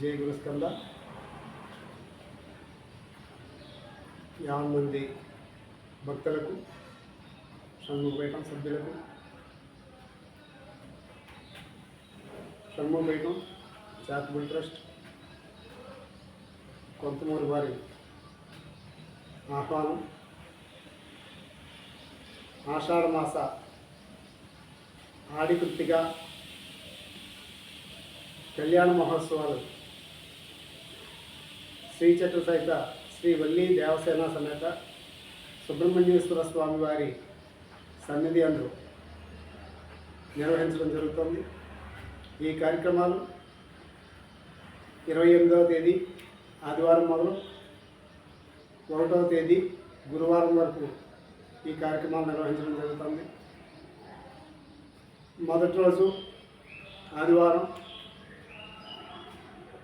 జై గురుస్కంద. 50 మంది భక్తులకు, షణ్ముఖపీఠం సభ్యులకు, షణ్ముఖపీఠం చారిటబుల్ ట్రస్ట్ కొంతమూరు వారి ఆహ్వానం. ఆషాఢమాస ఆడికృత్తిక కళ్యాణ మహోత్సవాలు శ్రీచక్ర సహిత శ్రీ వల్లి దేవసేన సమేత సుబ్రహ్మణ్యేశ్వర స్వామి వారి సన్నిధి అందు నిర్వహించడం జరుగుతుంది. ఈ కార్యక్రమాలు 28వ తేదీ ఆదివారం మొదలు 1వ తేదీ గురువారం వరకు ఈ కార్యక్రమాలు నిర్వహించడం జరుగుతుంది. మొదటి రోజు ఆదివారం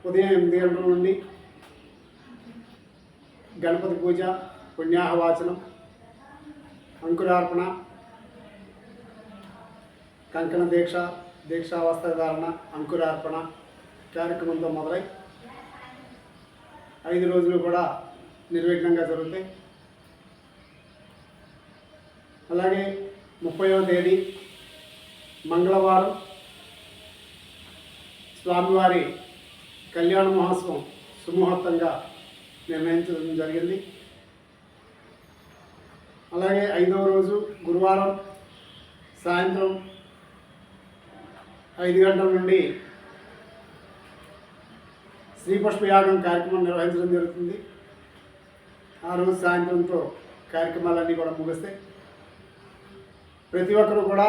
ఉదయం 8 గంటల నుండి గణపతి పూజ, పుణ్యాహవాచనం, అంకురార్పణ, కంకణ దీక్ష, దీక్షావస్త్రధారణ, అంకురార్పణ కార్యక్రమంతో మొదలై 5 రోజులు కూడా నిర్విఘ్నంగా జరుగుతాయి. అలాగే 30వ తేదీ మంగళవారం స్వామివారి కళ్యాణ మహోత్సవం సుముహూర్తంగా నిర్ణయించడం జరిగింది. అలాగే 5వ రోజు గురువారం సాయంత్రం 5 గంటల నుండి శ్రీపుష్పయాగం కార్యక్రమం నిర్వహించడం జరుగుతుంది. ఆ రోజు సాయంత్రంతో కార్యక్రమాలన్నీ కూడా ముగిస్తాయి. ప్రతి ఒక్కరూ కూడా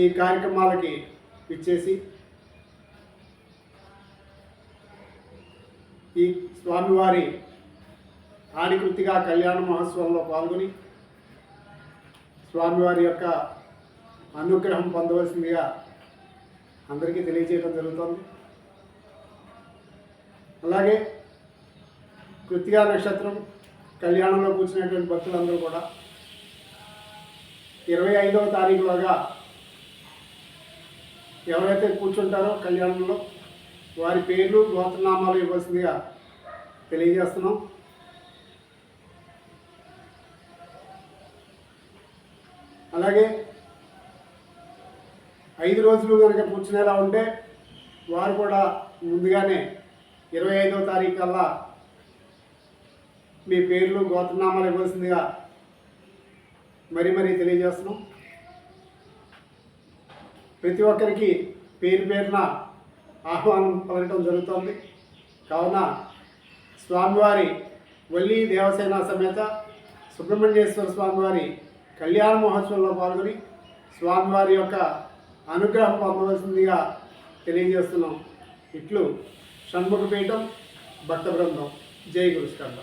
ఈ కార్యక్రమాలకి ఇచ్చేసి ఈ స్వామివారి ఆడికృత్తిక కళ్యాణ మహోత్సవంలో పాల్గొని స్వామివారి యొక్క అనుగ్రహం పొందవలసిందిగా అందరికీ తెలియజేయడం జరుగుతుంది. అలాగే కృత్తికా నక్షత్రం కళ్యాణంలో కూర్చున్నటువంటి భక్తులందరూ కూడా 25వ తారీఖులోగా ఎవరైతే కూర్చుంటారో కళ్యాణంలో వారి పేర్లు, గోత్రనామాలు ఇవ్వాల్సిందిగా తెలియజేస్తున్నాం. అలాగే 5 రోజులు కనుక కూర్చునేలా ఉంటే వారు కూడా ముందుగానే 25వ తారీఖు కల్లా మీ పేర్లు, గోత్రనామాలు ఇవ్వాల్సిందిగా మరీ తెలియజేస్తున్నాం. ప్రతి ఒక్కరికి పేరు పేరున ఆహ్వానం పలకటం జరుగుతుంది. కావున స్వామివారి వల్లి దేవసేన సమేత సుబ్రహ్మణ్యేశ్వర స్వామివారి కళ్యాణ మహోత్సవంలో పాల్గొని స్వామివారి యొక్క అనుగ్రహం పొందవలసిందిగా తెలియజేస్తున్నాం. ఇట్లు షణ్ముఖపీఠం భక్త బృందం. జై గురుస్కంద.